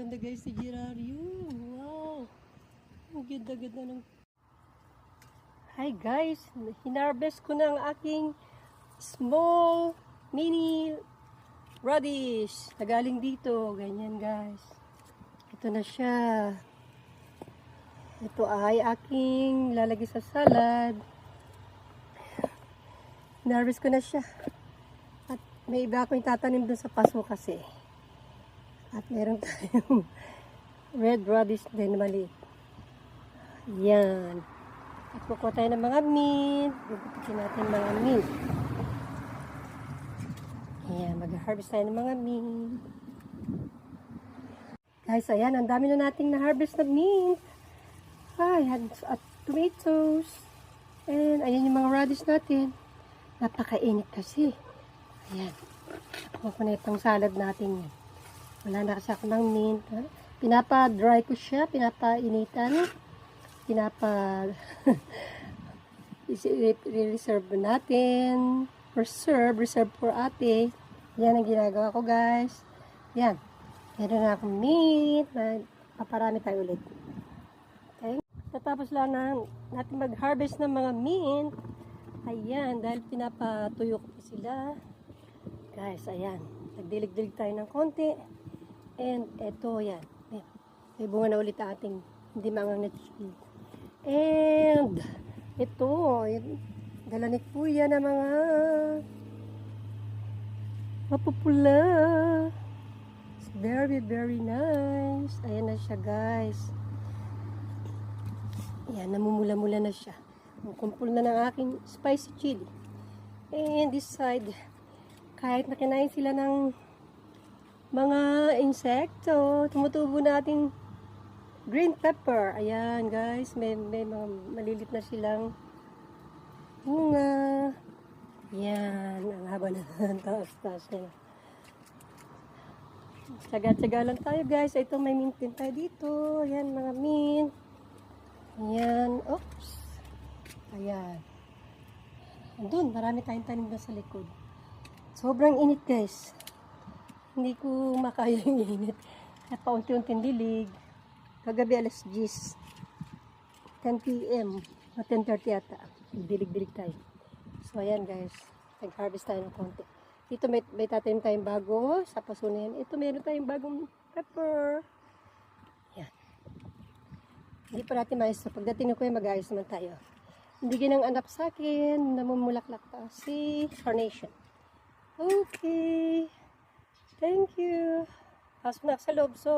ganda guys si Gerardo. Wow. Ang ganda-ganda ng... Hi guys, hinarvest ko na ang aking small mini radish. Nagaling dito. Ganyan guys. Ito na siya. Ito ay aking lalagay sa salad. Hinarvest ko na siya. At may iba akong tatanim dun sa paso kasi. At meron tayong red radish din maliit. Yan. At kukuha tayo ng mga mint. Bubutin natin mga mint. Yan. Mag-harvest tayo ng mga mint. Guys, ayan. Ang dami na nating na-harvest na mint. Ayan. At tomatoes. And ayan yung mga radish natin. Napakainit kasi. Ayan. Nakuha ko na itong salad natin yan. Wala na kasi ako ng mint. Ha? Pinapa-dry ko siya. Pinapa-initan. Reserve natin. Reserve for ate. Yan ang ginagawa ko guys. Yan. Meron na akong mint. Paparami tayo ulit. Okay. Tatapos lang natin mag-harvest ng mga mint. Ayan. Dahil pinapatuyo ko pa sila. Guys, ayan. Nagdilig-dilig tayo ng konti. And eto, yan. May bunga na ulit ating hindi maangang na chili. And ito, dala ni Kuya na mga mapupula. It's very, very nice. Ayan na siya, guys. Ayan, namumula-mula na siya. Kumpul na ng aking spicy chili. And this side, kahit nakinain sila ng mga insekto, tumutubo natin green pepper. Ayan guys, may mga malilit na silang bunga. Ayan, ang haba na taas-taas nila. Tsaga-tsaga lang tayo guys. Ito may mint din tayo dito. Ayan mga mint. Ayan, oops. Ayan. Andun, marami tayong tanim na sa likod. Sobrang init guys. Hindi ko makaya yung init. At paunti-unting dilig. Kagabi alas 10 p.m. o 10:30 ata. Dilig-dilig tayo. So ayan guys. Nag-harvest tayo ng konti. Dito may tatanim tayong bago. Sa paso na yan. Ito meron tayong bagong pepper. Yan. Hindi pa natin maayos. Pagdating ko yung mag-ayos naman tayo. Hindi ginang anak sa akin. Namumulaklak pa si carnation. Okay. Thank you. Pasok na sa loob. So,